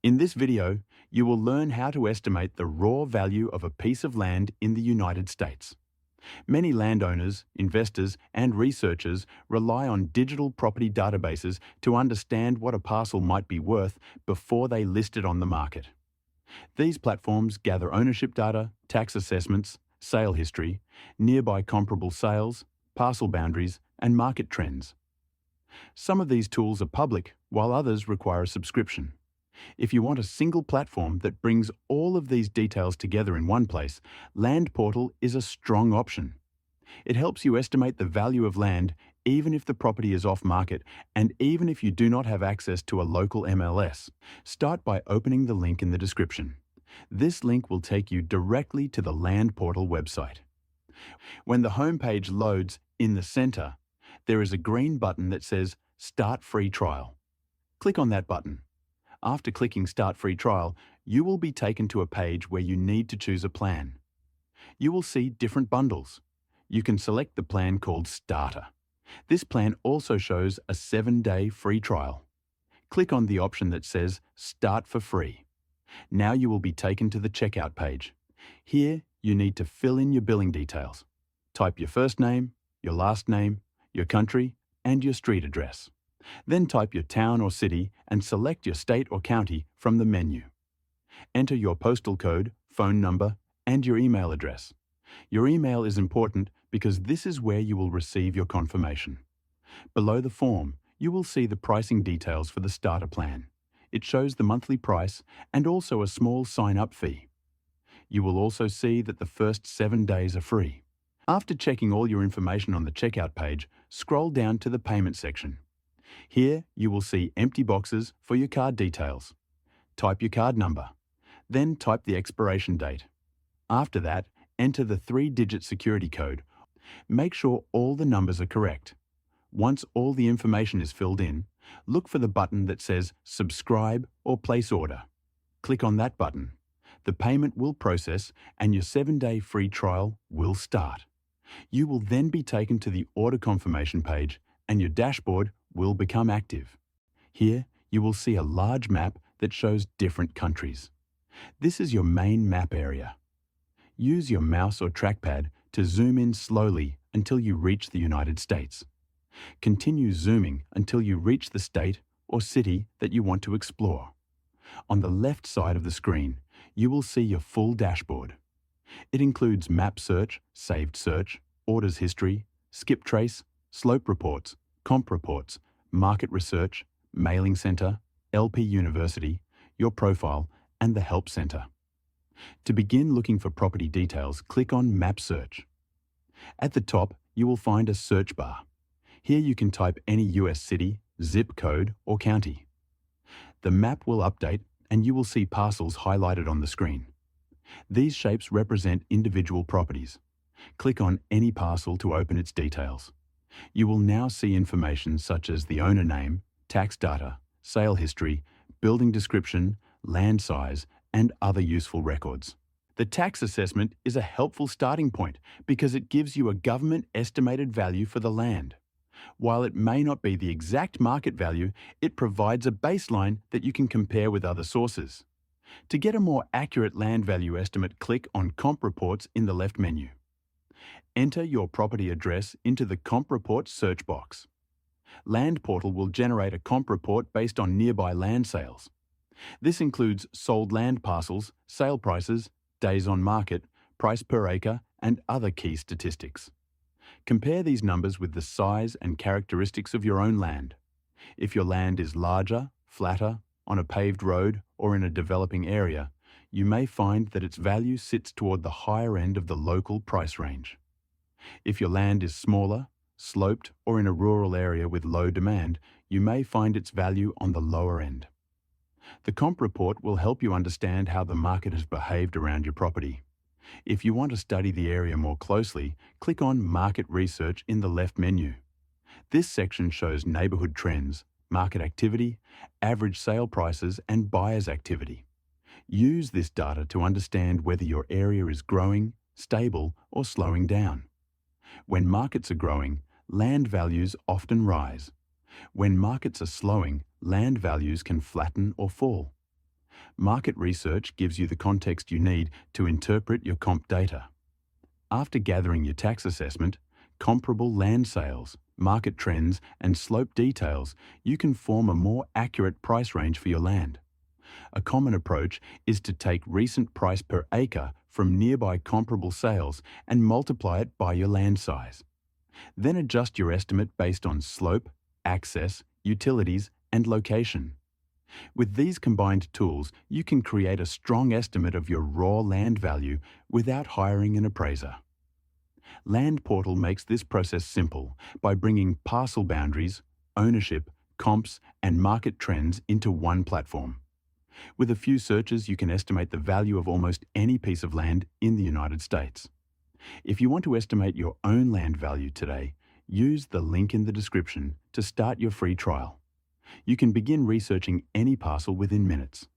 In this video, you will learn how to estimate the raw value of a piece of land in the United States. Many landowners, investors, and researchers rely on digital property databases to understand what a parcel might be worth before they list it on the market. These platforms gather ownership data, tax assessments, sale history, nearby comparable sales, parcel boundaries, and market trends. Some of these tools are public, while others require a subscription. If you want a single platform that brings all of these details together in one place, Land Portal is a strong option. It helps you estimate the value of land even if the property is off-market and even if you do not have access to a local MLS. Start by opening the link in the description. This link will take you directly to the Land Portal website. When the homepage loads in the center, there is a green button that says Start Free Trial. Click on that button. After clicking Start Free Trial, you will be taken to a page where you need to choose a plan. You will see different bundles. You can select the plan called Starter. This plan also shows a 7-day free trial. Click on the option that says Start for Free. Now you will be taken to the checkout page. Here, you need to fill in your billing details. Type your first name, your last name, your country, and your street address. Then type your town or city and select your state or county from the menu. Enter your postal code, phone number, and your email address. Your email is important because this is where you will receive your confirmation. Below the form, you will see the pricing details for the starter plan. It shows the monthly price and also a small sign-up fee. You will also see that the first 7 days are free. After checking all your information on the checkout page, scroll down to the payment section. Here, you will see empty boxes for your card details. Type your card number. Then type the expiration date. After that, enter the 3-digit security code. Make sure all the numbers are correct. Once all the information is filled in, look for the button that says Subscribe or Place Order. Click on that button. The payment will process and your 7-day free trial will start. You will then be taken to the order confirmation page and your dashboard will become active. Here, you will see a large map that shows different countries. This is your main map area. Use your mouse or trackpad to zoom in slowly until you reach the United States. Continue zooming until you reach the state or city that you want to explore. On the left side of the screen, you will see your full dashboard. It includes map search, saved search, orders history, skip trace, slope reports, comp reports, market research, mailing center, LP University, your profile, and the help center. To begin looking for property details, click on Map Search. At the top, you will find a search bar. Here you can type any US city, zip code, or county. The map will update and you will see parcels highlighted on the screen. These shapes represent individual properties. Click on any parcel to open its details. You will now see information such as the owner name, tax data, sale history, building description, land size, and other useful records. The tax assessment is a helpful starting point because it gives you a government estimated value for the land. While it may not be the exact market value, it provides a baseline that you can compare with other sources. To get a more accurate land value estimate, click on Comp Reports in the left menu. Enter your property address into the Comp Report search box. Land Portal will generate a comp report based on nearby land sales. This includes sold land parcels, sale prices, days on market, price per acre, and other key statistics. Compare these numbers with the size and characteristics of your own land. If your land is larger, flatter, on a paved road, or in a developing area, you may find that its value sits toward the higher end of the local price range. If your land is smaller, sloped, or in a rural area with low demand, you may find its value on the lower end. The comp report will help you understand how the market has behaved around your property. If you want to study the area more closely, click on Market Research in the left menu. This section shows neighborhood trends, market activity, average sale prices, and buyers' activity. Use this data to understand whether your area is growing, stable, or slowing down. When markets are growing, land values often rise. When markets are slowing, land values can flatten or fall. Market research gives you the context you need to interpret your comp data. After gathering your tax assessment, comparable land sales, market trends, and slope details, you can form a more accurate price range for your land. A common approach is to take recent price per acre from nearby comparable sales and multiply it by your land size. Then adjust your estimate based on slope, access, utilities, and location. With these combined tools, you can create a strong estimate of your raw land value without hiring an appraiser. Land Portal makes this process simple by bringing parcel boundaries, ownership, comps, and market trends into one platform. With a few searches, you can estimate the value of almost any piece of land in the United States. If you want to estimate your own land value today, use the link in the description to start your free trial. You can begin researching any parcel within minutes.